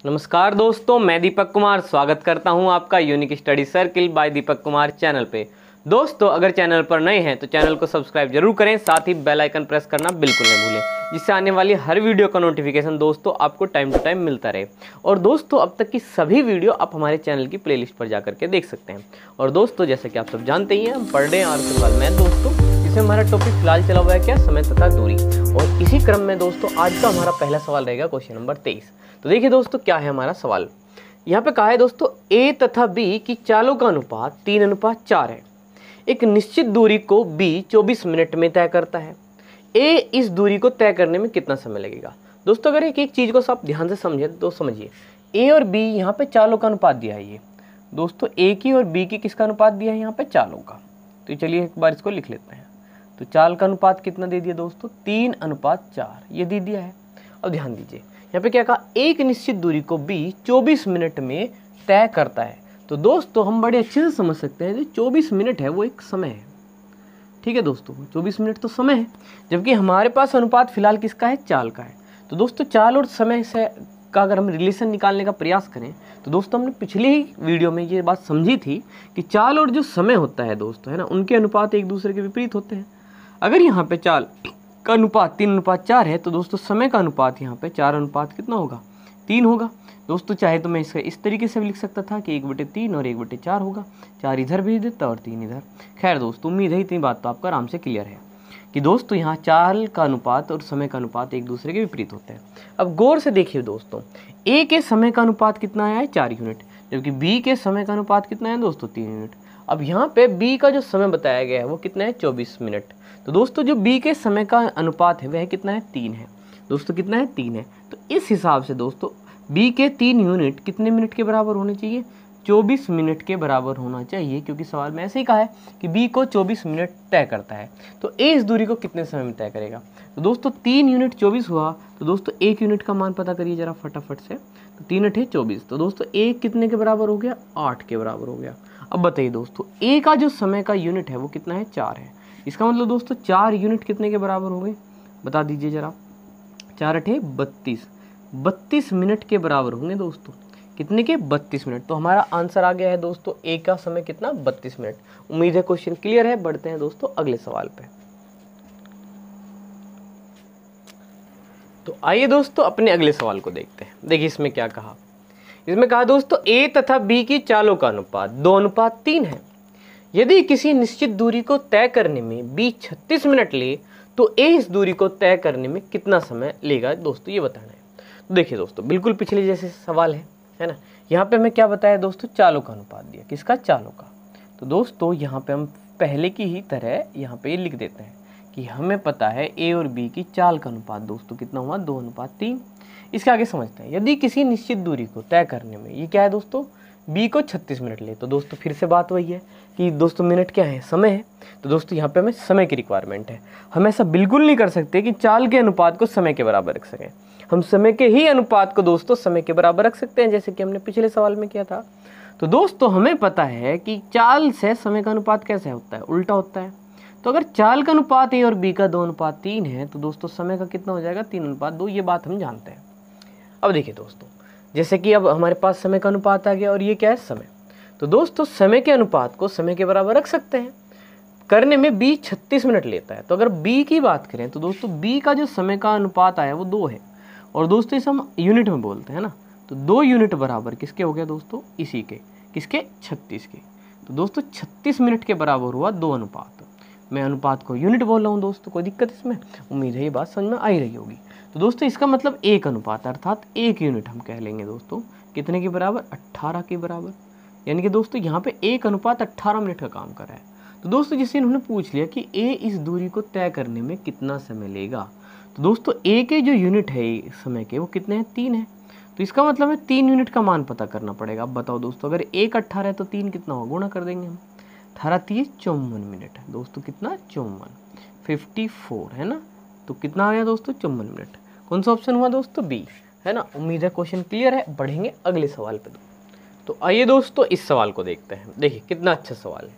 नमस्कार दोस्तों, मैं दीपक कुमार स्वागत करता हूं आपका unique study circle bye Deepak Kumar channel पे। दोस्तों, अगर चैनल पर नए हैं तो चैनल को सब्सक्राइब जरूर करें, साथ ही बेल आइकन प्रेस करना बिल्कुल न भूलें, जिससे आने वाली हर वीडियो का नोटिफिकेशन दोस्तों आपको टाइम टू टाइम मिलता रहे। और दोस्तों, अब तक की सभी वीडियो आप हमारे चैनल की प्लेलिस्ट पर जाकर के देख सकते हैं। और दोस्तों, जैसे कि आप सब जानते ही हैं, हम पढ़ रहे हैं आर्थिक मैथ दोस्तों, जिसमें हमारा टॉपिक फिलहाल चला हुआ है क्या, समय तथा दूरी। और इसी क्रम में दोस्तों आज का हमारा पहला सवाल रहेगा क्वेश्चन नंबर 23। तो देखिए दोस्तों, क्या है हमारा सवाल। यहाँ पे कहा है दोस्तों, ए तथा बी की चालों का अनुपात 3:4 है। एक निश्चित दूरी को बी 24 मिनट में तय करता है। ए इस दूरी को तय करने में कितना समय लगेगा। दोस्तों, अगर एक चीज को आप ध्यान से समझे तो समझिए, ए और बी यहाँ पे चालों का अनुपात दिया है। ये दोस्तों ए की और बी की किसका अनुपात दिया है, यहाँ पे चालों का। तो चलिए एक बार इसको लिख लेते हैं। तो चाल का अनुपात कितना दे दिया दोस्तों, 3:4 ये दे दिया है। अब ध्यान दीजिए, यहाँ पे क्या कहा, एक निश्चित दूरी को बी 24 मिनट में तय करता है। तो दोस्तों हम बड़े अच्छे से समझ सकते हैं, जो 24 मिनट है वो एक समय है। ठीक है दोस्तों, 24 मिनट तो समय है, जबकि हमारे पास अनुपात फिलहाल किसका है, चाल का है। तो दोस्तों चाल और समय से का अगर हम रिलेशन निकालने का प्रयास करें तो दोस्तों हमने पिछले ही वीडियो में ये बात समझी थी कि चाल और जो समय होता है दोस्तों, है ना, उनके अनुपात एक दूसरे के विपरीत होते हैं। अगर यहाँ पे चाल का अनुपात 3:4 है तो दोस्तों समय का अनुपात यहाँ पे 4 कितना होगा, 3 होगा। दोस्तों चाहे तो मैं इसे इस तरीके से भी लिख सकता था कि 1/3 और 1/4 होगा, 4 इधर भेज देता और 3 इधर। खैर दोस्तों, उम्मीद है इतनी बात तो आपका आराम से क्लियर है कि दोस्तों यहाँ चाल का अनुपात और समय का अनुपात एक दूसरे के विपरीत होते हैं। अब गौर से देखिए दोस्तों, ए के समय का अनुपात कितना आया है, 4 यूनिट, जबकि बी के समय का अनुपात कितना है दोस्तों, 3 यूनिट। अब यहाँ पे बी का जो समय बताया गया है वो कितना है, 24 मिनट। तो दोस्तों जो बी के समय का अनुपात है वह कितना है, 3 है। दोस्तों कितना है, 3 है। तो इस हिसाब से दोस्तों बी के 3 यूनिट कितने मिनट के बराबर होने चाहिए, 24 मिनट के बराबर होना चाहिए, क्योंकि सवाल में ऐसे ही कहा है कि बी को 24 मिनट तय करता है। तो ए इस दूरी को कितने समय में तय करेगा। तो दोस्तों 3 यूनिट 24 हुआ, तो दोस्तों 1 यूनिट का मान पता करिए जरा फटाफट से। तो 3 × 8 = 24। तो दोस्तों ए कितने के बराबर हो गया, 8 के बराबर हो गया। अब बताइए दोस्तों, ए का जो समय का यूनिट है वो कितना है, 4 है। इसका मतलब दोस्तों 4 यूनिट कितने के बराबर हो गए, बता दीजिए जरा। 4 × 8 = 32 मिनट के बराबर होंगे दोस्तों। कितने के, 32 मिनट। तो हमारा आंसर आ गया है दोस्तों, ए का समय कितना, 32 मिनट। उम्मीद है क्वेश्चन क्लियर है। बढ़ते हैं दोस्तों अगले सवाल पे। तो आइए दोस्तों अपने अगले सवाल को देखते हैं। देखिए इसमें क्या कहा। इसमें कहा दोस्तों, ए तथा बी की चालों का अनुपात 2:3 है। यदि किसी निश्चित दूरी को तय करने में बी 36 मिनट ले तो ए इस दूरी को तय करने में कितना समय लेगा दोस्तों, ये बताना है। तो देखिए दोस्तों, बिल्कुल पिछले जैसे सवाल है ना। यहाँ पे हमें क्या बताया दोस्तों, चालों का अनुपात दिया, किसका, चालों का। तो दोस्तों यहाँ पे हम पहले की ही तरह यहाँ पे लिख देते हैं कि हमें पता है ए और बी की चाल का अनुपात दोस्तों कितना हुआ, 2:3। इसके आगे समझते हैं, यदि किसी निश्चित दूरी को तय करने में, ये क्या है दोस्तों, बी को 36 मिनट ले, तो दोस्तों फिर से बात वही है कि दोस्तों मिनट क्या है, समय है। तो दोस्तों यहाँ पे हमें समय की रिक्वायरमेंट है। हम ऐसा बिल्कुल नहीं कर सकते कि चाल के अनुपात को समय के बराबर रख सकें। हम समय के ही अनुपात को दोस्तों समय के बराबर रख सकते हैं, जैसे कि हमने पिछले सवाल में किया था। तो दोस्तों हमें पता है कि चाल से समय का अनुपात कैसे होता है, उल्टा होता है। तो अगर चाल का अनुपात ए और बी का 2:3 है तो दोस्तों समय का कितना हो जाएगा, 3:2। ये बात हम जानते हैं। अब देखिए दोस्तों, जैसे कि अब हमारे पास समय का अनुपात आ गया और ये क्या है, समय। तो दोस्तों समय के अनुपात को समय के बराबर रख सकते हैं। करने में बी 36 मिनट लेता है। तो अगर बी की बात करें तो दोस्तों बी का जो समय का अनुपात आया वो 2 है, और दोस्तों इसे हम यूनिट में बोलते हैं ना। तो 2 यूनिट बराबर किसके हो गया दोस्तों, इसी के, किसके, 36 के। तो दोस्तों 36 मिनट के बराबर हुआ 2 अनुपात। मैं अनुपात को यूनिट बोल रहा हूँ दोस्तों, कोई दिक्कत इसमें, उम्मीद है ये बात समझ में आ ही रही होगी। तो दोस्तों इसका मतलब 1 अनुपात अर्थात 1 यूनिट हम कह लेंगे दोस्तों, कितने के बराबर, 18 के बराबर। यानी कि दोस्तों यहाँ पे 1:18 मिनट का काम कर रहा है। तो दोस्तों जिससे इन्होंने पूछ लिया कि ए इस दूरी को तय करने में कितना समय लेगा, तो दोस्तों ए के जो यूनिट है समय के वो कितने हैं, 3 है। तो इसका मतलब है 3 यूनिट का मान पता करना पड़ेगा। अब बताओ दोस्तों, अगर 1:18 है तो 3 कितना होगा, गुणा कर देंगे हम। 18 × 54 मिनट है दोस्तों, कितना, 54 है ना। तो कितना आ गया दोस्तों, 54 मिनट। कौन सा ऑप्शन हुआ दोस्तों, बी, है ना। उम्मीद है क्वेश्चन क्लियर है। बढ़ेंगे अगले सवाल पे। तो आइए दोस्तों इस सवाल को देखते हैं। देखिए कितना अच्छा सवाल है।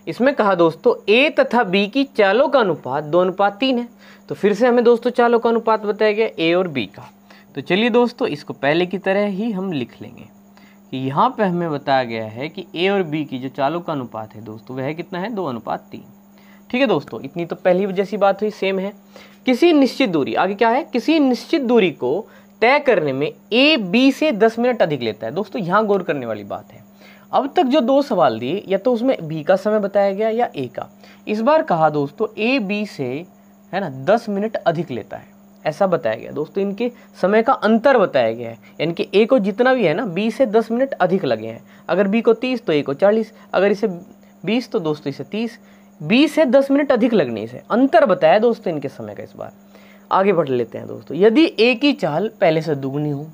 इसमें कहा दोस्तों, ए तथा बी की चालों का अनुपात 2:3 है। तो फिर से हमें दोस्तों चालों का अनुपात बताया गया ए और बी का। तो चलिए दोस्तों, इसको पहले की तरह ही हम लिख लेंगे कि यहाँ पे हमें बताया गया है कि ए और बी की जो चालों का अनुपात है दोस्तों, वह कितना है, 2:3। ठीक है दोस्तों, इतनी तो पहली जैसी बात हुई, सेम है। किसी निश्चित दूरी, आगे क्या है, किसी निश्चित दूरी को तय करने में ए बी से 10 मिनट अधिक लेता है। दोस्तों यहाँ गौर करने वाली बात है, अब तक जो 2 सवाल दिए, या तो उसमें बी का समय बताया गया या ए का। इस बार कहा दोस्तों ए बी से, है ना, 10 मिनट अधिक लेता है, ऐसा बताया गया। दोस्तों इनके समय का अंतर बताया गया है, यानी कि ए को जितना भी है ना, बी से 10 मिनट अधिक लगे हैं। अगर बी को 30 तो ए को 40, अगर इसे 20 तो दोस्तों इसे 30, बी से 10 मिनट अधिक लगने से अंतर बताया दोस्तों इनके समय का। इस बार आगे बढ़ लेते हैं दोस्तों। यदि ए की चाल पहले से दुगनी हो,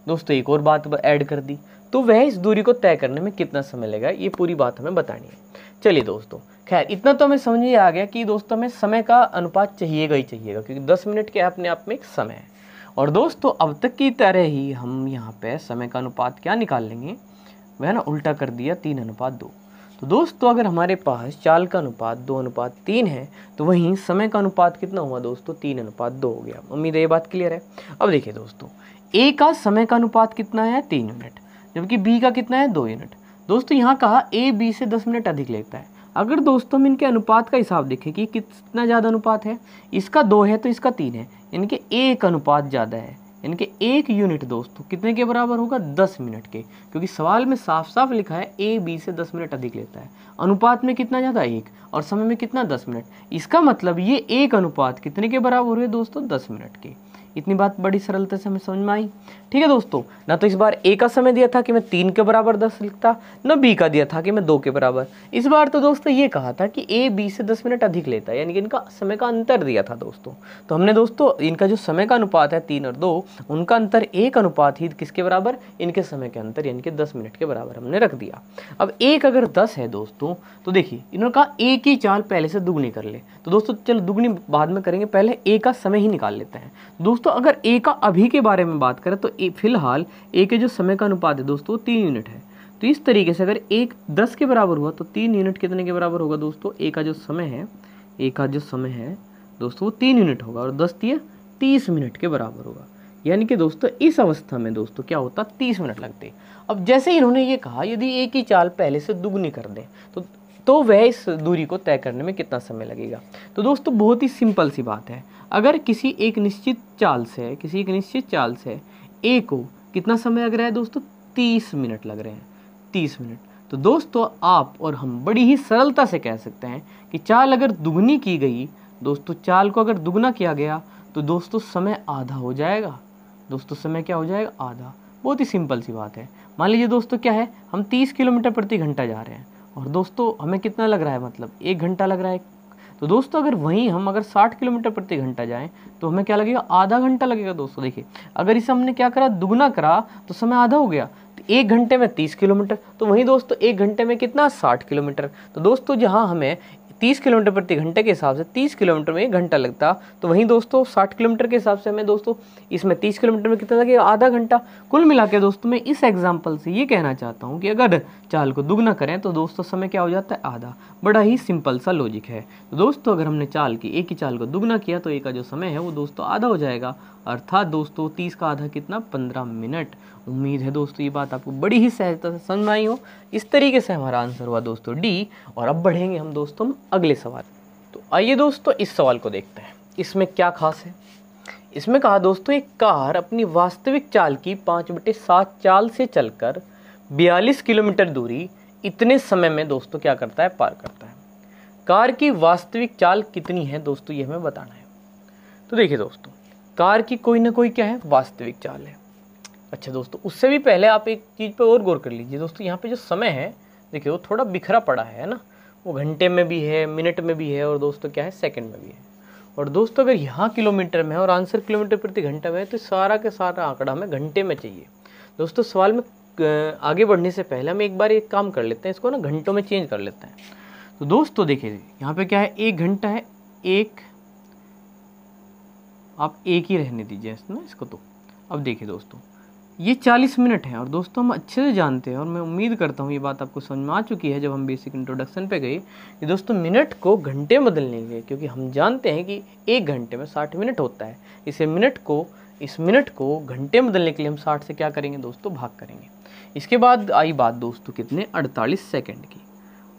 दोस्तों एक और बात ऐड कर दी, तो वह इस दूरी को तय करने में कितना समय लगेगा, ये पूरी बात हमें बतानी है। चलिए दोस्तों, खैर इतना तो हमें समझ में आ गया कि दोस्तों हमें समय का अनुपात चाहिएगा ही चाहिएगा, क्योंकि 10 मिनट के अपने आप में एक समय है। और दोस्तों अब तक की तरह ही हम यहाँ पे समय का अनुपात क्या निकाल लेंगे, वह ना उल्टा कर दिया, 3:2। तो दोस्तों अगर हमारे पास चाल का अनुपात 2:3 है, तो वहीं समय का अनुपात कितना हुआ दोस्तों, 3:2 हो गया। उम्मीद है ये बात क्लियर है। अब देखिए दोस्तों, ए का समय का अनुपात कितना है, 3 यूनिट, जबकि बी का कितना है, 2 यूनिट। दोस्तों यहाँ कहा ए बी से 10 मिनट अधिक लेता है। अगर दोस्तों हम इनके अनुपात का हिसाब देखें कि कितना ज़्यादा अनुपात है, इसका 2 है तो इसका 3 है, यानी कि एक अनुपात ज़्यादा है, यानी कि 1 यूनिट दोस्तों कितने के बराबर होगा, 10 मिनट के, क्योंकि सवाल में साफ साफ लिखा है ए बी से 10 मिनट अधिक लेता है। अनुपात में कितना ज़्यादा, 1, और समय में कितना, 10 मिनट। इसका मतलब ये एक अनुपात कितने के बराबर हुए दोस्तों, 10 मिनट के। इतनी बात बड़ी सरलता से हमें समझ में आई। ठीक है दोस्तों, ना तो इस बार ए का समय दिया था कि मैं 3 के बराबर 10 लिखता, न बी का दिया था कि मैं 2 के बराबर। इस बार तो दोस्तों ये कहा था कि ए बी से 10 मिनट अधिक लेता है, यानी कि इनका समय का अंतर दिया था दोस्तों। तो हमने दोस्तों इनका जो समय का अनुपात है 3 और 2, उनका अंतर एक अनुपात ही किसके बराबर, इनके समय के अंतर, यानी कि 10 मिनट के बराबर हमने रख दिया। अब एक अगर 10 है दोस्तों, तो देखिए इन्होंने कहा ए की चाल पहले से दुगनी कर ले, तो दोस्तों चलो दुगनी बाद में करेंगे, पहले ए का समय ही निकाल लेते हैं। दोस्तों अगर ए का अभी के बारे में बात करें तो फिलहाल ए के जो समय का अनुपात है दोस्तों 3 यूनिट है। तो इस तरीके से अगर एक 10 के बराबर हुआ तो 3 यूनिट कितने के बराबर होगा दोस्तों, ए का जो समय है, ए का जो समय है दोस्तों वो 3 यूनिट होगा, और 10 दिए 30 मिनट के बराबर होगा। यानी कि दोस्तों इस अवस्था में दोस्तों क्या होता, 30 मिनट लगते। अब जैसे इन्होंने ये कहा यदि ए की चाल पहले से दुगनी कर दें तो वह इस दूरी को तय करने में कितना समय लगेगा। तो दोस्तों बहुत ही सिंपल सी बात है, अगर किसी एक निश्चित चाल से ए को कितना समय लग रहा है दोस्तों, 30 मिनट लग रहे हैं, 30 मिनट। तो दोस्तों आप और हम बड़ी ही सरलता से कह सकते हैं कि चाल अगर दुगनी की गई दोस्तों, चाल को अगर दुगना किया गया तो दोस्तों समय आधा हो जाएगा। दोस्तों समय क्या हो जाएगा, आधा। बहुत ही सिंपल सी बात है। मान लीजिए दोस्तों क्या है, हम 30 किलोमीटर प्रति घंटा जा रहे हैं, और दोस्तों हमें कितना लग रहा है, मतलब 1 घंटा लग रहा है। तो दोस्तों अगर वहीं हम अगर 60 किलोमीटर प्रति घंटा जाएं तो हमें क्या लगेगा, आधा घंटा लगेगा। दोस्तों देखिए अगर इसे हमने क्या करा, दुगना करा, तो समय आधा हो गया। तो 1 घंटे में 30 किलोमीटर, तो वहीं दोस्तों 1 घंटे में कितना, 60 किलोमीटर। तो दोस्तों जहाँ हमें 30 किलोमीटर प्रति घंटे के हिसाब से 30 किलोमीटर में 1 घंटा लगता, तो वहीं दोस्तों 60 किलोमीटर के हिसाब से हमें दोस्तों इसमें 30 किलोमीटर में कितना लगेगा, आधा घंटा। कुल मिला के दोस्तों मैं इस एग्जाम्पल से ये कहना चाहता हूँ कि अगर चाल को दुगना करें तो दोस्तों समय क्या हो जाता है, आधा। बड़ा ही सिंपल सा लॉजिक है। तो दोस्तों अगर हमने एक ही चाल को दुगना किया तो ए का जो समय है वो दोस्तों आधा हो जाएगा, अर्थात दोस्तों 30 का आधा कितना, 15 मिनट। उम्मीद है दोस्तों ये बात आपको बड़ी ही सहजता से समझ में आई हो। इस तरीके से हमारा आंसर हुआ दोस्तों डी। और अब बढ़ेंगे हम दोस्तों अगले सवाल। तो आइए दोस्तों इस सवाल को देखते हैं, इसमें क्या खास है। इसमें कहा दोस्तों एक कार अपनी वास्तविक चाल की 5/7 चाल से चलकर 42 किलोमीटर दूरी इतने समय में दोस्तों क्या करता है, पार करता है। कार की वास्तविक चाल कितनी है दोस्तों, ये हमें बताना है। तो देखिए दोस्तों कार की कोई ना कोई क्या है, वास्तविक चाल है। अच्छा दोस्तों उससे भी पहले आप एक चीज़ पे और गौर कर लीजिए दोस्तों, यहाँ पे जो समय है देखिए वो थोड़ा बिखरा पड़ा है ना, वो घंटे में भी है, मिनट में भी है, और दोस्तों क्या है, सेकंड में भी है। और दोस्तों अगर यहाँ किलोमीटर में है और आंसर किलोमीटर प्रति घंटा में है, तो सारा का सारा आंकड़ा हमें घंटे में चाहिए। दोस्तों सवाल में आगे बढ़ने से पहले हम एक बार एक काम कर लेते हैं, इसको ना घंटों में चेंज कर लेते हैं। तो दोस्तों देखिए यहाँ पे क्या है, 1 घंटा है, आप एक ही रहने दीजिए ना इसको। तो अब देखिए दोस्तों ये 40 मिनट है, और दोस्तों हम अच्छे से जानते हैं, और मैं उम्मीद करता हूँ ये बात आपको समझ में आ चुकी है जब हम बेसिक इंट्रोडक्शन पे गए, कि दोस्तों मिनट को घंटे में बदलने के, क्योंकि हम जानते हैं कि 1 घंटे में 60 मिनट होता है, इसे मिनट को इस मिनट को घंटे में बदलने के लिए हम 60 से क्या करेंगे दोस्तों, भाग करेंगे। इसके बाद आई बात दोस्तों कितने, 48 सेकंड की।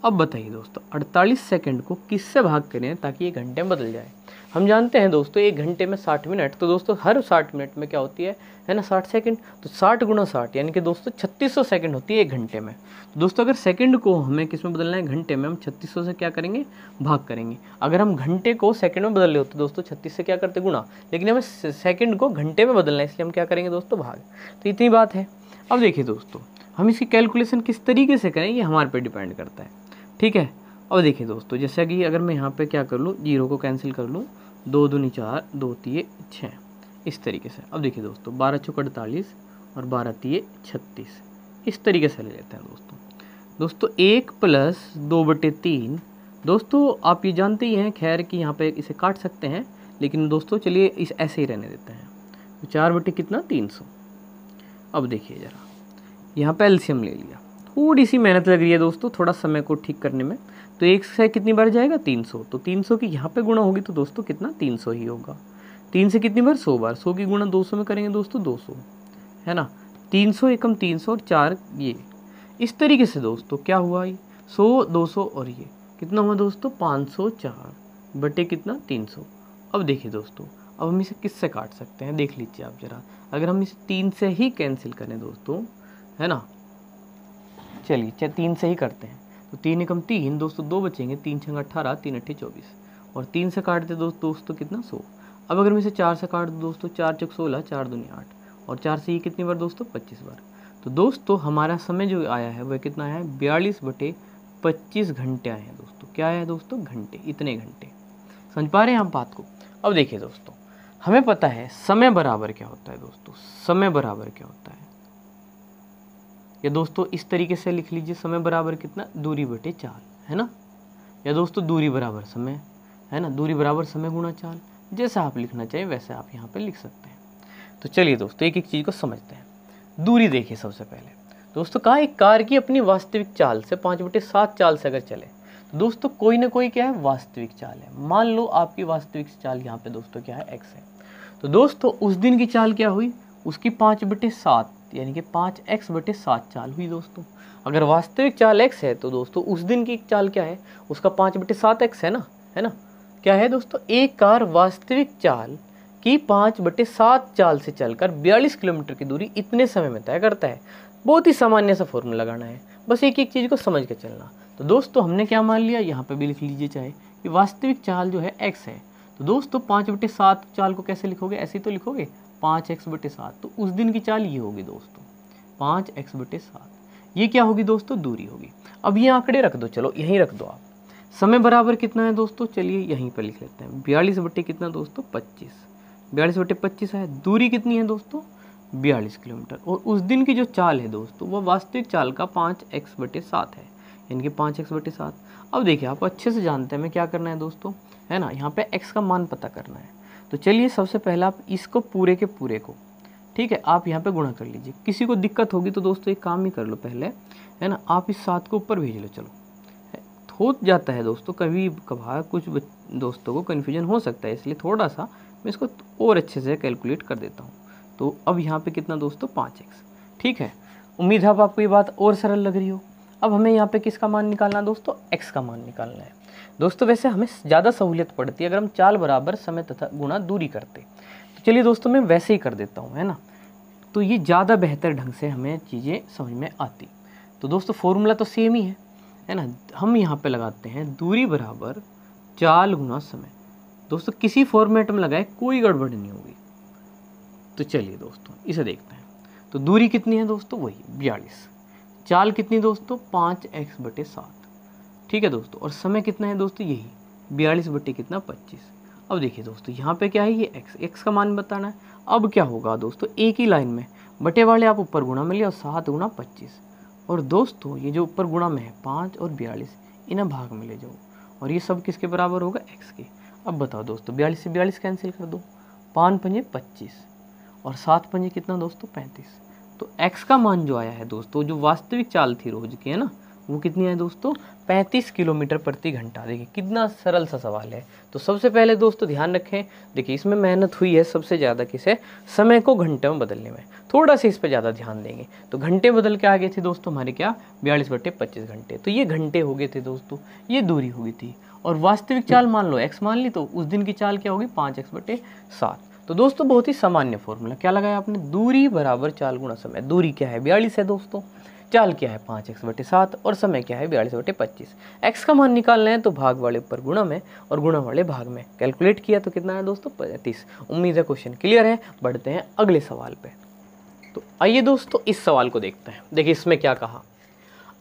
अब बताइए दोस्तों 48 सेकंड को किससे भाग करें ताकि ये घंटे में बदल जाए। हम जानते हैं दोस्तों 1 घंटे में 60 मिनट, तो दोस्तों हर 60 मिनट में क्या होती है ना 60 सेकंड। तो 60 गुणा 60 यानी कि दोस्तों 3600 सेकंड होती है 1 घंटे में। तो दोस्तों अगर सेकंड को हमें किस में बदलना है, घंटे में, हम 3600 से क्या करेंगे, भाग करेंगे। अगर हम घंटे को सेकंड में बदल रहे होते दोस्तों 36 से क्या करते, गुणा, लेकिन हमें सेकंड को घंटे में बदलना है इसलिए हम क्या करेंगे दोस्तों, भाग। तो इतनी बात है। अब देखिए दोस्तों हम इसकी कैलकुलेशन किस तरीके से करें ये हमारे पे डिपेंड करता है, ठीक है। अब देखिए दोस्तों जैसे कि अगर मैं यहाँ पे क्या कर लूँ, 0 को कैंसिल कर लूँ, 2 दूनी 4, 2 तिये 6, इस तरीके से। अब देखिए दोस्तों 12 चौक 48 और 12 तिये 36, इस तरीके से ले लेते हैं दोस्तों 1 प्लस 2/3। दोस्तों आप ये जानते ही हैं खैर कि यहाँ पे इसे काट सकते हैं, लेकिन दोस्तों चलिए इस ऐसे ही रहने देते हैं। तो 4/300। अब देखिए ज़रा यहाँ पे एलसीएम ले लिया, थोड़ी सी मेहनत लग रही है दोस्तों थोड़ा समय को ठीक करने में। तो 1 से कितनी बार जाएगा, 300। तो 300 की यहाँ पे गुणा होगी तो दोस्तों कितना, 300 ही होगा। 3 से कितनी बार, 100 बार। 100 की गुणा 200 में करेंगे दोस्तों 200, है ना। 300 एकम 300 और 4 ये, इस तरीके से दोस्तों क्या हुआ, ये 100 200 और ये कितना हुआ दोस्तों, 504 बटे कितना, 300। अब देखिए दोस्तों अब हम इसे किससे काट सकते हैं, देख लीजिए आप जरा। अगर हम इसे 3 से ही कैंसिल करें दोस्तों, है ना, चलिए 3 से ही करते हैं। तो 3 एकम 3 दोस्तों 2 बचेंगे, 3 छंग 18, 3 अट्ठे 24 और 3 से काट दे दोस्तों कितना, 100। अब अगर मैं इसे 4 से काट दूँ दोस्तों, 4 चौक 16, 4 दूनी 8 और 4 से ये कितनी बार दोस्तों, 25 बार। तो दोस्तों हमारा समय जो आया है वह कितना आया है, 42/25 घंटे आए हैं दोस्तों। क्या आया है दोस्तों, घंटे, इतने घंटे। समझ पा रहे हैं आप बात को। अब देखिए दोस्तों हमें पता है समय बराबर क्या होता है दोस्तों, समय बराबर क्या होता है, या दोस्तों इस तरीके से लिख लीजिए, समय बराबर कितना, दूरी बटे चाल, है ना। या दोस्तों दूरी बराबर समय, है ना, दूरी बराबर समय गुणा चाल, जैसा आप लिखना चाहिए वैसे आप यहाँ पे लिख सकते हैं। तो चलिए दोस्तों एक एक चीज़ को समझते हैं। दूरी देखिए सबसे पहले दोस्तों, कहा एक कार की अपनी वास्तविक चाल से 5/7 चाल से अगर चले तो दोस्तों कोई ना कोई क्या है, वास्तविक चाल है। मान लो आपकी वास्तविक चाल यहाँ पे दोस्तों क्या है, x है। तो दोस्तों उस दिन की चाल क्या हुई, उसकी 5/7 यानी कि 5x/7 चाल हुई दोस्तों। अगर वास्तविक चाल x है तो दोस्तों उस दिन की चाल क्या है, उसका 5/7x है ना, है ना। क्या है दोस्तों, एक कार वास्तविक चाल की 5/7 चाल से चलकर 42 किलोमीटर की दूरी इतने समय में तय करता है। बहुत ही सामान्य सा फॉर्मूला लगाना है, बस एक एक चीज़ को समझ के चलना। तो दोस्तों हमने क्या मान लिया, यहाँ पे भी लिख लीजिए चाहे, कि वास्तविक चाल जो है x है। तो दोस्तों 5/7 चाल को कैसे लिखोगे, ऐसे ही तो लिखोगे, 5x/7। तो उस दिन की चाल ये होगी दोस्तों 5x/7। ये क्या होगी दोस्तों, दूरी होगी। अब ये आंकड़े रख दो, चलो यहीं रख दो आप। समय बराबर कितना है दोस्तों, चलिए यहीं पर लिख लेते हैं, 42 बटे कितना दोस्तों, 25। 42/25 है। दूरी कितनी है दोस्तों, 42 किलोमीटर। और उस दिन की जो चाल है दोस्तों वो वास्तविक चाल का 5x/7 है, यानी कि 5x/7। अब देखिए आप अच्छे से जानते हैं हमें क्या करना है दोस्तों, है ना, यहाँ पे x का मान पता करना है। तो चलिए सबसे पहला आप इसको पूरे के पूरे को, ठीक है, आप यहाँ पे गुणा कर लीजिए। किसी को दिक्कत होगी तो दोस्तों एक काम ही कर लो पहले, है ना, आप इस 7 को ऊपर भेज लो। चलो हो जाता है दोस्तों, कभी कभार कुछ दोस्तों को कन्फ्यूजन हो सकता है, इसलिए थोड़ा सा मैं इसको और अच्छे से कैलकुलेट कर देता हूँ। तो अब यहाँ पे कितना दोस्तों, 5x, ठीक है। उम्मीद है अब आपको ये बात और सरल लग रही हो। अब हमें यहाँ पे किसका मान निकालना है दोस्तों, x का मान निकालना है दोस्तों। वैसे हमें ज़्यादा सहूलियत पड़ती है अगर हम चाल बराबर समय तथा गुणा दूरी करते। तो चलिए दोस्तों मैं वैसे ही कर देता हूँ, है ना, तो ये ज़्यादा बेहतर ढंग से हमें चीज़ें समझ में आती। तो दोस्तों फॉर्मूला तो सेम ही है ना। हम यहाँ पे लगाते हैं दूरी बराबर चाल गुणा समय। दोस्तों किसी फॉर्मेट में लगाए कोई गड़बड़ नहीं होगी। तो चलिए दोस्तों इसे देखते हैं। तो दूरी कितनी है दोस्तों, वही 42। चाल कितनी दोस्तों, 5x/7, ठीक है दोस्तों। और समय कितना है दोस्तों, यही 42 बटे कितना, 25। अब देखिए दोस्तों यहाँ पे क्या है, ये x का मान बताना है। अब क्या होगा दोस्तों, एक ही लाइन में बटे वाले आप ऊपर गुणा में लिया और 7 गुणा 25। और दोस्तों ये जो ऊपर गुणा में है 5 और 42, इन्हें भाग में ले जाओ और ये सब किसके बराबर होगा, x के। अब बताओ दोस्तों 42 से 42 कैंसिल कर दो, 5 पंजे 25 और 7 पंजे कितना दोस्तों, 35। तो x का मान जो आया है दोस्तों, जो वास्तविक चाल थी रोज की, है ना, वो कितनी है दोस्तों, 35 किलोमीटर प्रति घंटा। देखिए कितना सरल सा सवाल है। तो सबसे पहले दोस्तों ध्यान रखें, देखिए इसमें मेहनत हुई है सबसे ज़्यादा किसे, समय को घंटे में बदलने में, थोड़ा सा इस पर ज़्यादा ध्यान देंगे। तो घंटे बदल के आ गए थे दोस्तों हमारे क्या, 42/25 घंटे। तो ये घंटे हो गए थे दोस्तों, ये दूरी हो गई थी। और वास्तविक चाल मान लो x मान ली, तो उस दिन की चाल क्या होगी, 5x/7। तो दोस्तों बहुत ही सामान्य फॉर्मूला क्या लगाया आपने, दूरी बराबर चाल गुणा समय। दूरी क्या है, 42 है दोस्तों, चाल क्या है 5x/7 और समय क्या है 42/25। x का मान निकालना है तो भाग वाले ऊपर गुणा में और गुणा वाले भाग में। कैलकुलेट किया तो कितना है दोस्तों, 35। उम्मीद है क्वेश्चन क्लियर है। बढ़ते हैं अगले सवाल पे। तो आइए दोस्तों इस सवाल को देखते हैं। देखिए इसमें क्या कहा,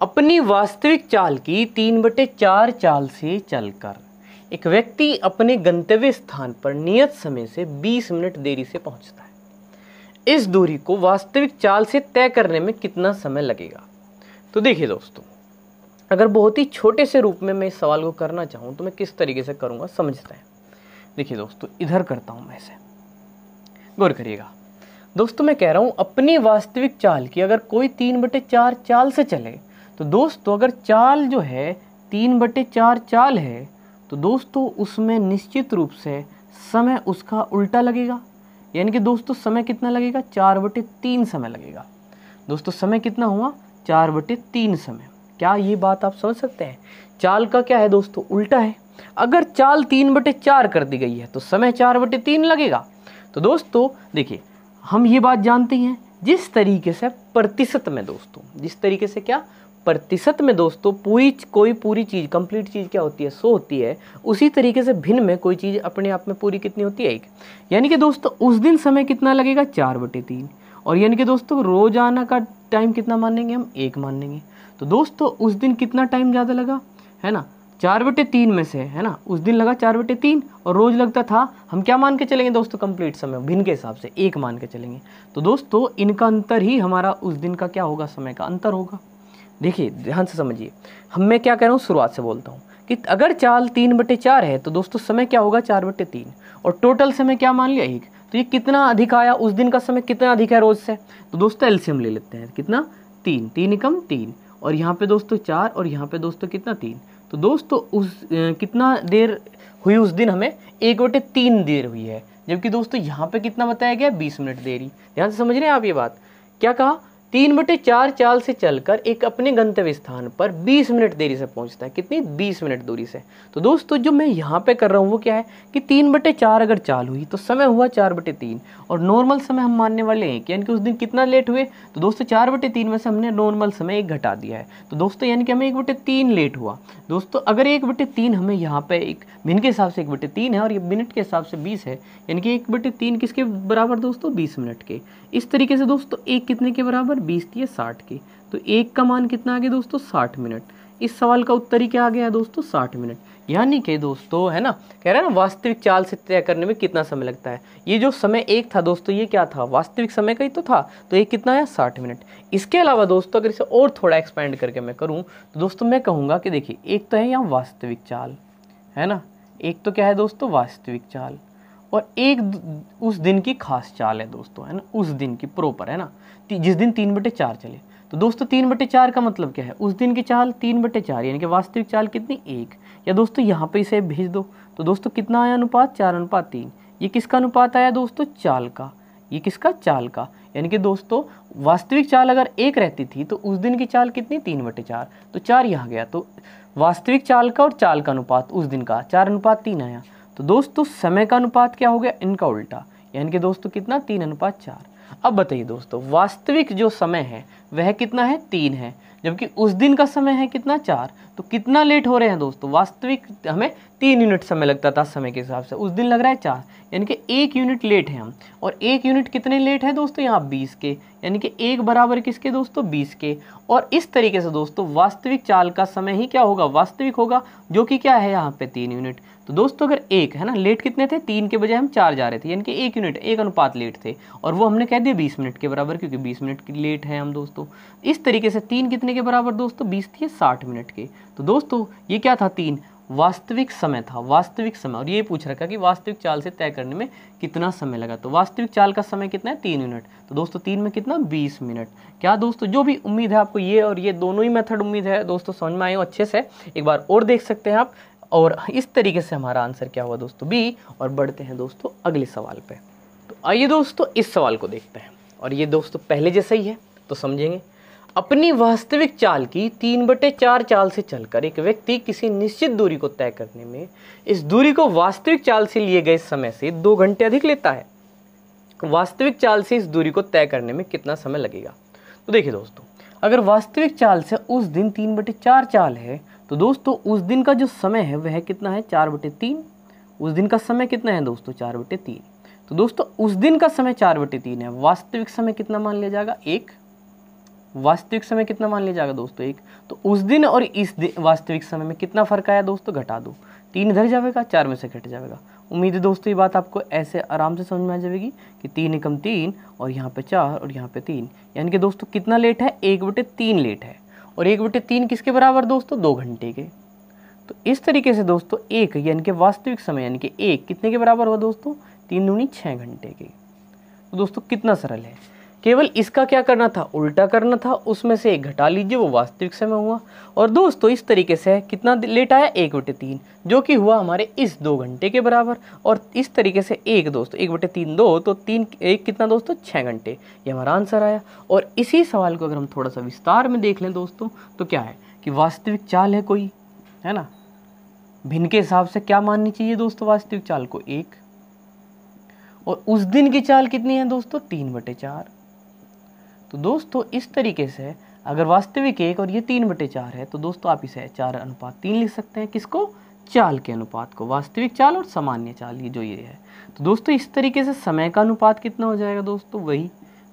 अपनी वास्तविक चाल की 3/4 चाल से चलकर एक व्यक्ति अपने गंतव्य स्थान पर नियत समय से 20 मिनट देरी से पहुंचता है। इस दूरी को वास्तविक चाल से तय करने में कितना समय लगेगा। तो देखिए दोस्तों, अगर बहुत ही छोटे से रूप में मैं इस सवाल को करना चाहूँ तो मैं किस तरीके से करूँगा समझते हैं। देखिए दोस्तों इधर करता हूँ मैं इसे, गौर करिएगा। दोस्तों मैं कह रहा हूँ अपनी वास्तविक चाल की अगर कोई 3/4 चाल से चले, तो दोस्तों अगर चाल जो है 3/4 चाल है, तो दोस्तों उसमें निश्चित रूप से समय उसका उल्टा लगेगा। यानी कि दोस्तों समय कितना लगेगा, 4/3 समय लगेगा। दोस्तों समय कितना हुआ, 4/3 समय। क्या ये बात आप समझ सकते हैं, चाल का क्या है दोस्तों, उल्टा है। अगर चाल 3/4 कर दी गई है तो समय 4/3 लगेगा। तो दोस्तों देखिए हम ये बात जानते हैं, जिस तरीके से प्रतिशत में दोस्तों, जिस तरीके से क्या प्रतिशत में दोस्तों कोई पूरी चीज़ कंप्लीट चीज़ क्या होती है, 100 होती है, उसी तरीके से भिन्न में कोई चीज़ अपने आप में पूरी कितनी होती है, 1। यानी कि दोस्तों उस दिन समय कितना लगेगा, 4/3। और यानी कि दोस्तों रोजाना का टाइम कितना मानेंगे हम, 1 मानेंगे। तो दोस्तों उस दिन कितना टाइम ज़्यादा लगा, है ना, 4/3 में से, है ना, उस दिन लगा 4/3 और रोज लगता था, हम क्या मान के चलेंगे दोस्तों, कंप्लीट समय भिन्न के हिसाब से 1 मान के चलेंगे। तो दोस्तों इनका अंतर ही हमारा उस दिन का क्या होगा, समय का अंतर होगा। देखिए ध्यान से समझिए, मैं क्या कह रहा हूँ, शुरुआत से बोलता हूँ कि अगर चाल 3/4 है तो दोस्तों समय क्या होगा, 4/3 और टोटल समय क्या मान लिया, 1। तो ये कितना अधिक आया, उस दिन का समय कितना अधिक है रोज से। तो दोस्तों एलसीएम ले लेते हैं, कितना, 3, 3 एकम 3 और यहाँ पे दोस्तों 4 और यहाँ पे दोस्तों कितना, 3। तो दोस्तों उस कितना देर हुई उस दिन, हमें 1/3 देर हुई है। जबकि दोस्तों यहाँ पे कितना बताया गया, 20 मिनट देरी। ध्यान से समझ रहे हैं आप ये बात, क्या कहा, 3/4 चाल से चलकर एक अपने गंतव्य स्थान पर 20 मिनट देरी से पहुंचता है। कितनी, 20 मिनट दूरी से। तो दोस्तों जो मैं यहाँ पे कर रहा हूँ वो क्या है कि 3/4 अगर चाल हुई तो समय हुआ 4/3 और नॉर्मल समय हम मानने वाले हैं, यानी कि उस दिन कितना लेट हुए। तो दोस्तों 4/3 में से हमने नॉर्मल समय 1 घटा दिया है। तो दोस्तों यानी कि हमें 1/3 लेट हुआ। दोस्तों अगर 1/3 हमें यहाँ पे एक मिनट के हिसाब से 1/3 है और ये मिनट के हिसाब से 20 है, यानी कि 1/3 किसके बराबर दोस्तों, 20 मिनट के। इस तरीके से दोस्तों 1 कितने के बराबर, 20 थी 60 की। तो 1 का मान कितना आ गया दोस्तों, 60 मिनट। इस सवाल का उत्तर ही क्या आ गया दोस्तों, 60 मिनट। यानी कि दोस्तों, है ना, कह रहा है ना वास्तविक चाल से तय करने में कितना समय लगता है। ये जो समय 1 था दोस्तों, ये क्या था, वास्तविक समय का ही तो था। तो ये कितना है, 60 मिनट। इसके अलावा दोस्तों अगर इसे और थोड़ा एक्सपेंड करके मैं करूँ तो दोस्तों मैं कहूँगा कि देखिए एक तो है यहाँ वास्तविक चाल, है ना, एक तो क्या है दोस्तों, वास्तविक चाल, और एक उस दिन की खास चाल है दोस्तों, है ना, उस दिन की प्रॉपर, है ना, जिस दिन 3/4 चले। तो दोस्तों 3/4 का मतलब क्या है, उस दिन की चाल 3/4, यानी कि वास्तविक चाल कितनी, 1। या दोस्तों यहाँ पे इसे भेज दो तो दोस्तों कितना आया अनुपात, 4:3। ये किसका अनुपात आया दोस्तों, चाल का। ये किसका, चाल का। यानी कि दोस्तों वास्तविक चाल अगर 1 रहती थी तो उस दिन की चाल कितनी, 3/4। तो 4 यहाँ गया, तो वास्तविक चाल का और चाल का अनुपात उस दिन का 4:3 आया। तो दोस्तों समय का अनुपात क्या हो गया, इनका उल्टा, यानी कि दोस्तों कितना, 3:4। अब बताइए दोस्तों वास्तविक जो समय है वह कितना है, 3 है, जबकि उस दिन का समय है कितना, 4। तो कितना लेट हो रहे हैं दोस्तों, वास्तविक हमें 3 यूनिट समय लगता था समय के हिसाब से, उस दिन लग रहा है 4, यानी कि 1 यूनिट लेट है हम। और 1 यूनिट कितने लेट है दोस्तों, यहाँ 20 के, यानी कि 1 बराबर किसके दोस्तों, 20 के। और इस तरीके से दोस्तों वास्तविक चाल का समय ही क्या होगा, वास्तविक होगा, जो कि क्या है यहाँ पे 3 यूनिट। तो दोस्तों अगर 1 है ना, लेट कितने थे, 3 के बजाय हम 4 जा रहे थे, यानी कि 1 यूनिट 1 अनुपात लेट थे, और वो हमने कह दिया 20 मिनट के बराबर, क्योंकि 20 मिनट की लेट है हम दोस्तों। इस तरीके से 3 कितने के बराबर दोस्तों, 20 थी 60 मिनट के। तो दोस्तों ये क्या था, 3 वास्तविक समय था, वास्तविक समय, और ये पूछ रखा कि वास्तविक चाल से तय करने में कितना समय लगा। तो वास्तविक चाल का समय कितना है 3 मिनट। तो दोस्तों 3 में कितना 20 मिनट। क्या दोस्तों जो भी उम्मीद है आपको ये और ये दोनों ही मेथड उम्मीद है दोस्तों समझ में आए हो अच्छे से। एक बार और देख सकते हैं आप। और इस तरीके से हमारा आंसर क्या हुआ दोस्तों बी। और बढ़ते हैं दोस्तों अगले सवाल पे। तो आइए दोस्तों इस सवाल को देखते हैं। और ये दोस्तों पहले जैसा ही है तो समझेंगे। अपनी वास्तविक चाल की 3/4 चाल से चलकर एक व्यक्ति किसी निश्चित दूरी को तय करने में इस दूरी को वास्तविक चाल से लिए गए समय से 2 घंटे अधिक लेता है। वास्तविक चाल से इस दूरी को तय करने में कितना समय लगेगा। तो देखिए दोस्तों, अगर वास्तविक चाल से उस दिन 3/4 चाल है तो दोस्तों उस दिन का जो समय है वह कितना है 4/3। उस दिन का समय कितना है दोस्तों 4/3। तो दोस्तों उस दिन का समय 4/3 है। वास्तविक समय कितना मान लिया जाएगा 1। वास्तविक समय कितना मान लिया जाएगा दोस्तों 1। तो उस दिन और इस वास्तविक समय में कितना फर्क आया दोस्तों, घटा दो। 3 इधर जाएगा, 4 में से घट जाएगा। उम्मीद है दोस्तों ये बात आपको ऐसे आराम से समझ में आ जाएगी कि 3 एकम 3 और यहाँ पे 4 और यहाँ पे 3, यानी कि दोस्तों कितना लेट है 1/3 लेट है। और 1/3 किसके बराबर दोस्तों 2 घंटे के। तो इस तरीके से दोस्तों 1 यानी कि वास्तविक समय यानी कि 1 कितने के बराबर हुआ दोस्तों 3 दूनी 6 घंटे के। तो दोस्तों कितना सरल है, केवल इसका क्या करना था उल्टा करना था, उसमें से 1 घटा लीजिए वो वास्तविक समय हुआ। और दोस्तों इस तरीके से कितना लेट आया 1/3 जो कि हुआ हमारे इस 2 घंटे के बराबर। और इस तरीके से 1 दोस्तों 1/3 2 तो 3 1 कितना दोस्तों 6 घंटे, ये हमारा आंसर आया। और इसी सवाल को अगर हम थोड़ा सा विस्तार में देख लें दोस्तों तो क्या है कि वास्तविक चाल है कोई, है ना, भिन्न के हिसाब से क्या माननी चाहिए दोस्तों वास्तविक चाल को 1। और उस दिन की चाल कितनी है दोस्तों 3/4। तो दोस्तों इस तरीके से अगर वास्तविक 1 और ये 3/4 है तो दोस्तों आप इसे 4:3 लिख सकते हैं। किसको, चाल के अनुपात को, वास्तविक चाल और सामान्य चाल, ये जो ये है। तो दोस्तों इस तरीके से समय का अनुपात कितना हो जाएगा दोस्तों वही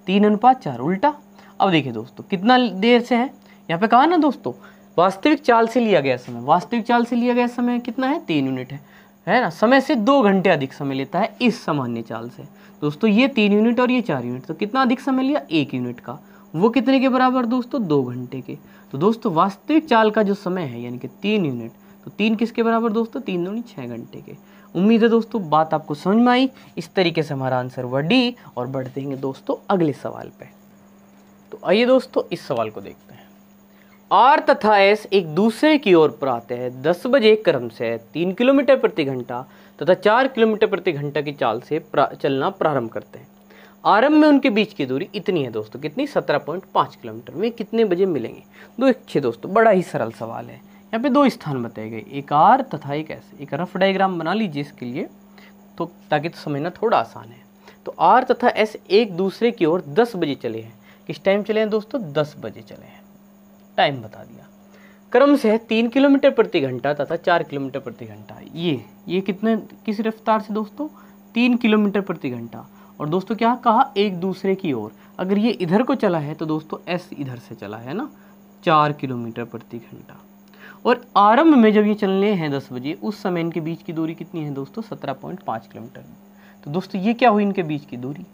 3:4 उल्टा। अब देखिए दोस्तों कितना देर से है, यहाँ पे कहा ना दोस्तों वास्तविक चाल से लिया गया समय, वास्तविक चाल से लिया गया समय कितना है 3 यूनिट है ना, समय से 2 घंटे अधिक समय लेता है इस सामान्य चाल से। दोस्तों ये 3 यूनिट और ये 4 यूनिट, तो कितना अधिक समय लिया 1 यूनिट का, वो कितने के बराबर दोस्तों 2 घंटे के। तो दोस्तों वास्तविक चाल का जो समय है यानी कि 3 यूनिट, तो 3 किसके बराबर दोस्तों 3 दूनी 6 घंटे के। उम्मीद है दोस्तों बात आपको समझ में आई। इस तरीके से हमारा आंसर हुआ डी। और बढ़ते हैं दोस्तों अगले सवाल पे। तो आइए दोस्तों इस सवाल को देखते हैं। आर तथा एस एक दूसरे की ओर पर आते हैं 10 बजे क्रम से 3 किलोमीटर प्रति घंटा तथा 4 किलोमीटर प्रति घंटा की चाल से चलना प्रारंभ करते हैं। आरंभ में उनके बीच की दूरी इतनी है दोस्तों, कितनी 17.5 किलोमीटर। वे कितने बजे मिलेंगे। देखिए दोस्तों बड़ा ही सरल सवाल है। यहाँ पे 2 स्थान बताए गए, एक आर तथा एक एस। एक रफ डायग्राम बना लीजिए इसके लिए तो ताकि तो समझना थोड़ा आसान है। तो आर तथा एस एक दूसरे की ओर 10 बजे चले हैं। किस टाइम चले हैं दोस्तों 10 बजे चले हैं, टाइम बता दिया। क्रम से 3 किलोमीटर प्रति घंटा तथा 4 किलोमीटर प्रति घंटा। ये कितने किस रफ्तार से दोस्तों 3 किलोमीटर प्रति घंटा। और दोस्तों क्या कहा एक दूसरे की ओर, अगर ये इधर को चला है तो दोस्तों एस इधर से चला है ना 4 किलोमीटर प्रति घंटा। और आरंभ में जब ये चलने हैं 10 बजे उस समय इनके बीच की दूरी कितनी है दोस्तों 17.5 किलोमीटर। तो दोस्तों ये क्या हुई इनके बीच की दूरी।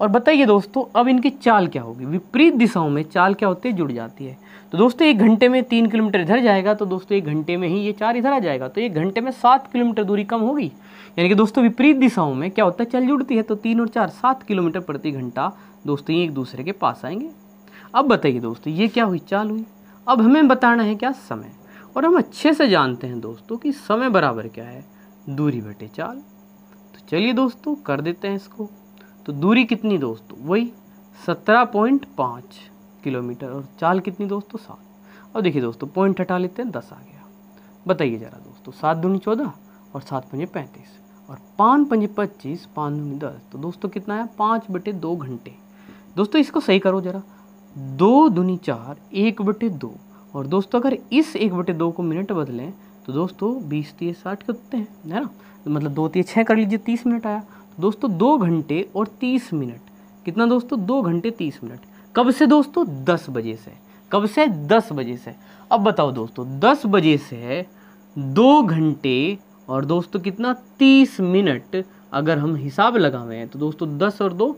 और बताइए दोस्तों अब इनकी चाल क्या होगी। विपरीत दिशाओं में चाल क्या होती है जुड़ जाती है। तो दोस्तों 1 घंटे में 3 किलोमीटर इधर जाएगा तो दोस्तों 1 घंटे में ही ये 4 इधर आ जाएगा, तो 1 घंटे में 7 किलोमीटर दूरी कम होगी। यानी कि दोस्तों विपरीत दिशाओं में क्या होता है चाल जुड़ती है, तो 3 और 4 7 किलोमीटर प्रति घंटा दोस्तों ये एक दूसरे के पास आएंगे। अब बताइए दोस्तों ये क्या हुई चाल हुई। अब हमें बताना है क्या समय। और हम अच्छे से जानते हैं दोस्तों कि समय बराबर क्या है दूरी बटे चाल। तो चलिए दोस्तों कर देते हैं इसको। तो दूरी कितनी दोस्तों वही 17.5 किलोमीटर और चाल कितनी दोस्तों 7। अब देखिए दोस्तों पॉइंट हटा लेते हैं 10 आ गया। बताइए जरा दोस्तों 7 दूनी 14 और 7 पंजे 35 और 5 पंजे 25 5 दूनी 10। तो दोस्तों कितना है 5/2 घंटे। दोस्तों इसको सही करो जरा, 2 दूनी 4 1/2। और दोस्तों अगर इस 1/2 को मिनट बदलें तो दोस्तों 20 30 60 के होते हैं, है ना। तो मतलब 2 3 6 कर लीजिए 30 मिनट आया। तो दोस्तों 2 घंटे और 30 मिनट कितना दोस्तों 2 घंटे 30 मिनट। कब से दोस्तों 10 बजे से। कब से 10 बजे से। अब बताओ दोस्तों 10 बजे से 2 घंटे और दोस्तों कितना 30 मिनट अगर हम हिसाब लगावें तो दोस्तों 10 और 2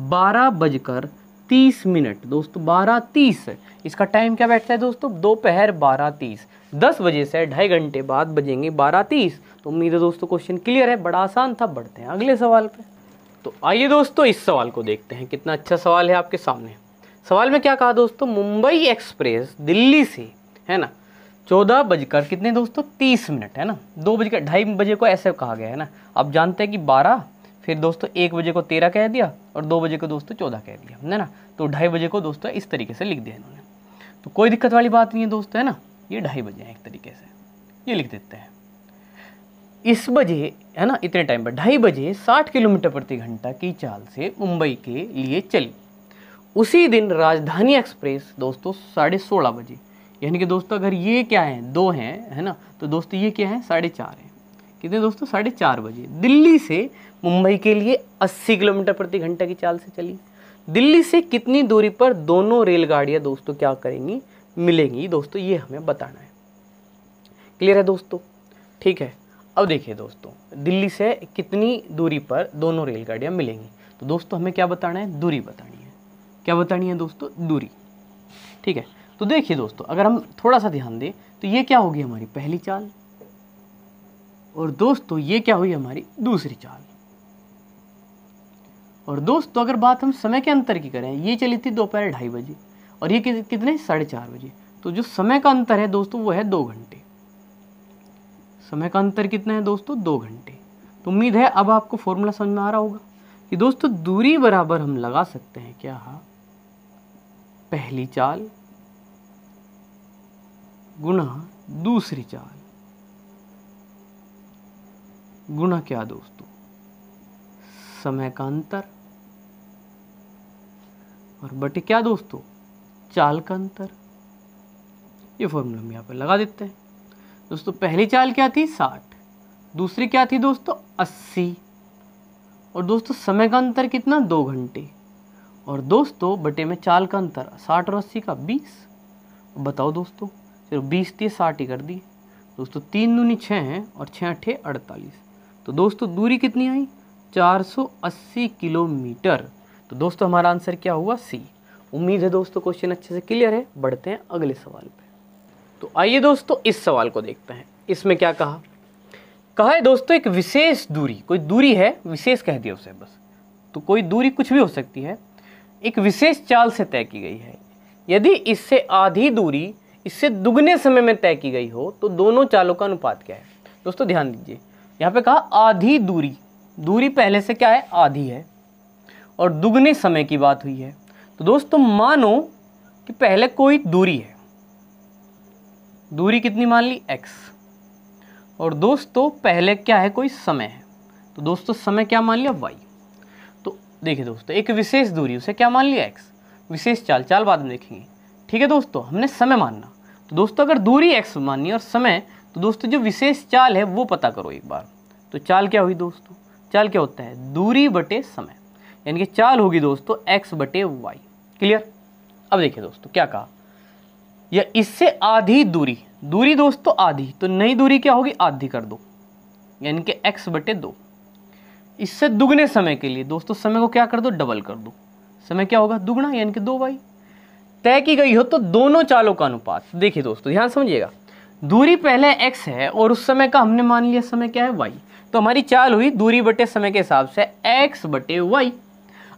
12 बजकर 30 मिनट दोस्तों, 12:30। इसका टाइम क्या बैठता है दोस्तों, दोपहर 12:30। 10 बजे से 2.5 घंटे बाद बजेंगे 12:30। तो उम्मीद है दोस्तों क्वेश्चन क्लियर है, बड़ा आसान था। बढ़ते हैं अगले सवाल पे। तो आइए दोस्तों इस सवाल को देखते हैं, कितना अच्छा सवाल है आपके सामने। सवाल में क्या कहा दोस्तों, मुंबई एक्सप्रेस दिल्ली से, है ना, 14 बजकर कितने दोस्तों 30 मिनट, है ना, 2:30 बजे को ऐसे कहा गया है ना। आप जानते हैं कि 12, फिर दोस्तों 1 बजे को 13 कह दिया और 2 बजे को दोस्तों 14 कह दिया, है ना। तो 2:30 बजे को दोस्तों इस तरीके से लिख दिया इन्होंने। तो कोई दिक्कत वाली बात नहीं है दोस्तों, है ना। ये 2:30 बजे हैं, एक तरीके से ये लिख देते हैं। इस बजे, है ना, इतने टाइम पर 2:30 बजे 60 किलोमीटर प्रति घंटा की चाल से मुंबई के लिए चली। उसी दिन राजधानी एक्सप्रेस दोस्तों 16:30 बजे, यानी कि दोस्तों अगर ये क्या है 2 हैं, है ना, तो दोस्तों ये क्या है 4:30 है। कितने दोस्तों 4:30 बजे दिल्ली से मुंबई के लिए 80 किलोमीटर प्रति घंटा की चाल से चली। दिल्ली से कितनी दूरी पर दोनों रेलगाड़ियां दोस्तों क्या करेंगी, मिलेंगी दोस्तों, ये हमें बताना है। क्लियर है दोस्तों, ठीक है। अब देखिए दोस्तों, दिल्ली से कितनी दूरी पर दोनों रेलगाड़ियां मिलेंगी, तो दोस्तों हमें क्या बताना है, दूरी बतानी है। क्या बतानी है दोस्तों, दूरी, ठीक है। तो देखिए दोस्तों, अगर हम थोड़ा सा ध्यान दें तो ये क्या होगी हमारी पहली चाल, और दोस्तों ये क्या हुई हमारी दूसरी चाल। और दोस्तों अगर बात हम समय के अंतर की करें, ये चली थी दोपहर 2:30 बजे और ये कितने 4:30 बजे, तो जो समय का अंतर है दोस्तों वो है 2 घंटे। समय का अंतर कितना है दोस्तों, 2 घंटे। तो उम्मीद है अब आपको फॉर्मूला समझ में आ रहा होगा कि दोस्तों दूरी बराबर हम लगा सकते हैं क्या, पहली चाल गुणा दूसरी चाल गुणा क्या दोस्तों, समय का अंतर, और बटे क्या दोस्तों, चाल का अंतर। ये फॉर्मूला हम यहाँ पे लगा देते हैं दोस्तों। पहली चाल क्या थी 60, दूसरी क्या थी दोस्तों 80, और दोस्तों समय का अंतर कितना 2 घंटे, और दोस्तों बटे में चाल का अंतर 60 और 80 का 20। बताओ दोस्तों, चलो 20 दिए 60 ही कर दिए दोस्तों, 3 दूनी 6 हैं और 6 8 48। तो दोस्तों दूरी कितनी आई 480 किलोमीटर। तो दोस्तों हमारा आंसर क्या हुआ, सी। उम्मीद है दोस्तों क्वेश्चन अच्छे से क्लियर है। बढ़ते हैं अगले सवाल पे। तो आइए दोस्तों इस सवाल को देखते हैं। इसमें क्या कहा है दोस्तों, एक विशेष दूरी, कोई दूरी है, विशेष कह दिया उसे बस, तो कोई दूरी कुछ भी हो सकती है, एक विशेष चाल से तय की गई है। यदि इससे आधी दूरी इससे दुगने समय में तय की गई हो तो दोनों चालों का अनुपात क्या है। दोस्तों ध्यान दीजिए, यहाँ पे कहा आधी दूरी, दूरी पहले से क्या है आधी है, और दुगने समय की बात हुई है। तो दोस्तों मानो कि पहले कोई दूरी है, दूरी कितनी मान ली x, और दोस्तों पहले क्या है कोई समय है, तो दोस्तों समय क्या मान लिया y। तो देखिए दोस्तों एक विशेष दूरी, उसे क्या मान लिया x, विशेष चाल बाद में देखेंगे, ठीक है दोस्तों। हमने समय मानना, तो दोस्तों अगर दूरी x माननी और समय, तो दोस्तों जो विशेष चाल है वो पता करो एक बार। तो चाल क्या हुई दोस्तों, चाल क्या होता है दूरी बटे समय, यानी कि चाल होगी दोस्तों x बटे y। क्लियर। अब देखिए दोस्तों क्या कहा, या इससे आधी दूरी, दूरी दोस्तों आधी, तो नई दूरी क्या होगी आधी कर दो, यानी कि x बटे 2। इससे दुगने समय के लिए दोस्तों समय को क्या कर दो डबल कर दो, समय क्या होगा दुगना, यानी कि 2y। तय की गई हो तो दोनों चालों का अनुपात, देखिए दोस्तों ध्यान समझिएगा, दूरी पहले x है और उस समय का हमने मान लिया समय क्या है y, तो हमारी चाल हुई दूरी बटे समय के हिसाब से x बटे y।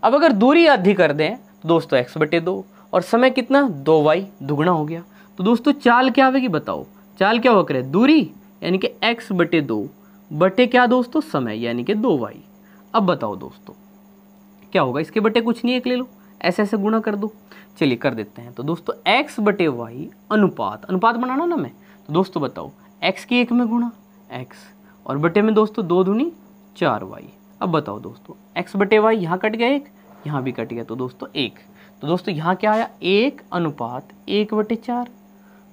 अब अगर दूरी आधी कर दें तो दोस्तों x बटे 2 और समय कितना 2y, दुगना हो गया। तो दोस्तों चाल क्या आवेगी बताओ, चाल क्या हुआ करे दूरी यानी कि x बटे 2 बटे क्या दोस्तों समय यानी कि 2y। अब बताओ दोस्तों क्या होगा, इसके बटे कुछ नहीं, एक ले लो, ऐसे ऐसे गुणा कर दो। चलिए कर देते हैं। तो दोस्तों x बटे y अनुपात बनाना ना मैं, तो दोस्तों बताओ x की 1 में गुणा x और बटे में दोस्तों 2 दूनी 4y। अब बताओ दोस्तों x बटे y यहाँ कट गया 1, यहाँ भी कट गया, तो दोस्तों 1। तो दोस्तों यहाँ क्या आया 1 अनुपात 1 बटे 4।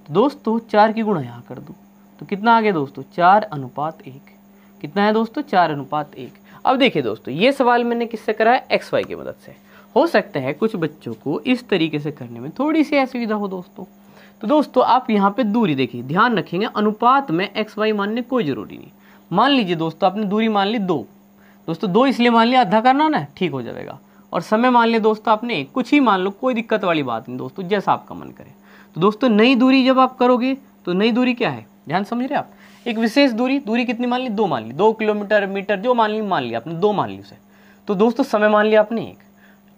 तो दोस्तों 4 की गुणा यहाँ कर दो, तो कितना आ गया दोस्तों 4 अनुपात 1। कितना है दोस्तों 4 अनुपात 1। अब देखिए दोस्तों ये सवाल मैंने किससे कराया, एक्स वाई की मदद से। हो सकता है कुछ बच्चों को इस तरीके से करने में थोड़ी सी असुविधा हो दोस्तों। तो दोस्तों आप यहाँ पे दूरी देखिए, ध्यान रखेंगे अनुपात में एक्स वाई मानने कोई ज़रूरी नहीं। मान लीजिए दोस्तों आपने दूरी मान ली 2, दोस्तों 2 इसलिए मान लिया, आधा करना ना ठीक हो जाएगा, और समय मान लिया दोस्तों आपने कुछ ही मान लो, कोई दिक्कत वाली बात नहीं दोस्तों, जैसा आपका मन करे। तो दोस्तों नई दूरी जब आप करोगे तो नई दूरी क्या है, ध्यान समझ रहे आप, एक विशेष दूरी कितनी मान ली, 2 मान ली, 2 किलोमीटर मीटर जो मान लिया आपने, 2 मान ली उसे। तो दोस्तों समय मान लिया आपने 1।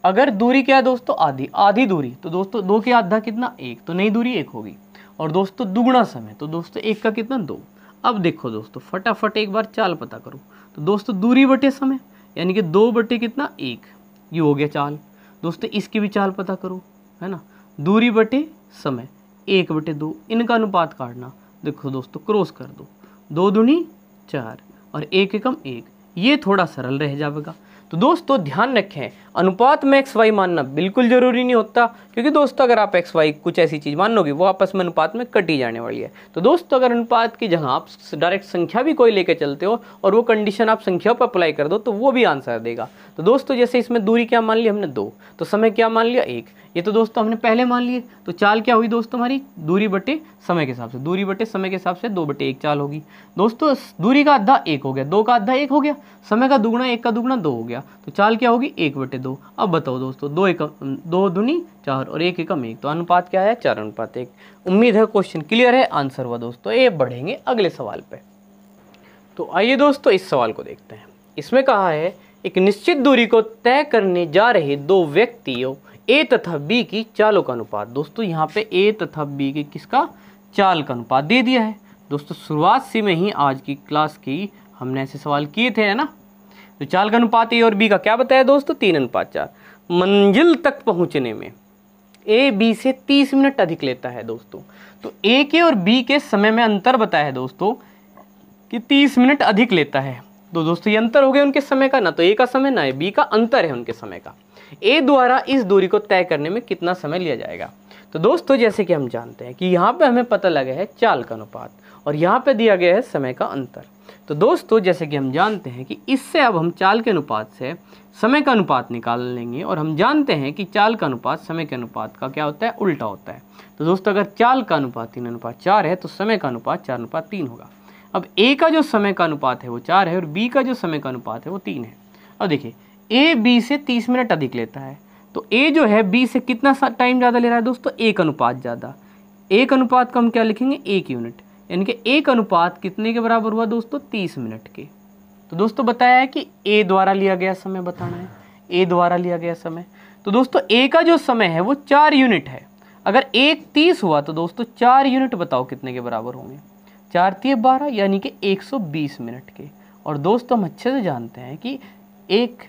अगर दूरी क्या है दोस्तों, आधी दूरी, तो दोस्तों 2 के आधा कितना 1, तो नई दूरी 1 होगी। और दोस्तों दुगुना समय, तो दोस्तों 1 का कितना 2। अब देखो दोस्तों फटाफट एक बार चाल पता करो, तो दोस्तों दूरी बटे समय यानी कि 2 बटे कितना 1, ये हो गया चाल। दोस्तों इसकी भी चाल पता करो, है ना, दूरी बटे समय 1 बटे 2, इनका अनुपात काटना। देखो दोस्तों क्रॉस कर दो, 2 दूनी 4 और 1 एकम 1, ये थोड़ा सरल रह जाएगा। तो दोस्तों ध्यान रखें, अनुपात में एक्स वाई मानना बिल्कुल जरूरी नहीं होता, क्योंकि दोस्तों अगर आप एक्स वाई कुछ ऐसी चीज़ मानोगे वो आपस में अनुपात में कटी जाने वाली है। तो दोस्तों अगर अनुपात की जगह आप डायरेक्ट संख्या भी कोई लेके चलते हो और वो कंडीशन आप संख्या पर अप्लाई कर दो तो वो भी आंसर देगा। तो दोस्तों जैसे इसमें दूरी क्या मान ली हमने 2, तो समय क्या मान लिया 1, ये तो दोस्तों हमने पहले मान लिए। तो चाल क्या हुई दोस्तों हमारी, दूरी बटे समय के हिसाब से, दूरी बटे समय के हिसाब से 2 बटे 1 चाल होगी। दोस्तों दूरी का आधा 1 हो गया, 2 का आधा 1 हो गया, समय का दुगुना 1 का दुगुना 2 हो गया, तो चाल क्या होगी 1 बटे 2। अब बताओ दोस्तों 2 दूनी 4 और 1 एकम 1, तो अनुपात क्या है 4:1। उम्मीद है क्वेश्चन क्लियर है, आंसर हुआ दोस्तों। ये बढ़ेंगे अगले सवाल पे। तो आइए दोस्तों इस सवाल को देखते हैं। इसमें कहा है एक निश्चित दूरी को तय करने जा रहे 2 व्यक्तियों ए तथा बी की चालों का अनुपात। दोस्तों यहाँ पे ए तथा बी की किसका चाल का अनुपात दे दिया है। दोस्तों शुरुआत से में ही आज की क्लास की हमने ऐसे सवाल किए थे, है ना। तो चाल का अनुपात ए और बी का क्या बताया दोस्तों, 3:4। मंजिल तक पहुंचने में ए बी से 30 मिनट अधिक लेता है दोस्तों। तो ए के और बी के समय में अंतर बताया है दोस्तों कि 30 मिनट अधिक लेता है। तो दोस्तों ये अंतर हो गया उनके समय का, ना तो ए का समय ना बी का, अंतर है उनके समय का। ए द्वारा इस दूरी को तय करने में कितना समय लिया जाएगा। तो दोस्तों जैसे कि हम जानते हैं कि यहाँ पे हमें पता लगा है चाल का अनुपात और यहाँ पे दिया गया है समय का अंतर। तो दोस्तों जैसे कि हम जानते हैं कि इससे अब हम चाल के अनुपात से समय का अनुपात निकाल लेंगे, और हम जानते हैं कि चाल का अनुपात समय के अनुपात का क्या होता है, उल्टा होता है। तो दोस्तों अगर चाल का अनुपात 3:4 है तो समय का अनुपात 4:3 होगा। अब ए का जो समय का अनुपात है वो 4 है और बी का जो समय का अनुपात है वो 3 है। अब देखिए ए बी से 30 मिनट अधिक लेता है, तो ए जो है बी से कितना टाइम ज़्यादा ले रहा है दोस्तों, 1 अनुपात ज़्यादा। 1 अनुपात को हम क्या लिखेंगे 1 यूनिट, यानी कि 1 अनुपात कितने के बराबर हुआ दोस्तों 30 मिनट के। तो दोस्तों बताया है कि ए द्वारा लिया गया समय बताना है, ए द्वारा लिया गया समय। तो दोस्तों ए का जो समय है वो 4 यूनिट है। अगर 1 30 हुआ तो दोस्तों 4 यूनिट बताओ कितने के बराबर होंगे, 4 × 12 यानी कि 120 मिनट के। और दोस्तों हम अच्छे से जानते हैं कि 1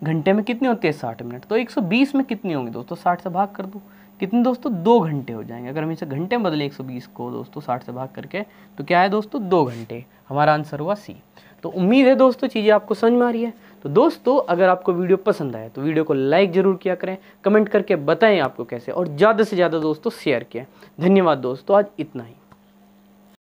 घंटे में कितने होते हैं 60 मिनट, तो 120 में कितनी होंगी दोस्तों, 60 से भाग कर दो, कितने दोस्तों 2 घंटे हो जाएंगे। अगर हम इसे घंटे में बदले 120 को दोस्तों 60 से भाग करके, तो क्या है दोस्तों 2 घंटे। हमारा आंसर हुआ सी। तो उम्मीद है दोस्तों चीज़ें आपको समझ में आ रही है। तो दोस्तों अगर आपको वीडियो पसंद आए तो वीडियो को लाइक जरूर किया करें, कमेंट करके बताएं आपको कैसे, और ज़्यादा से ज़्यादा दोस्तों शेयर किया। धन्यवाद दोस्तों, आज इतना ही।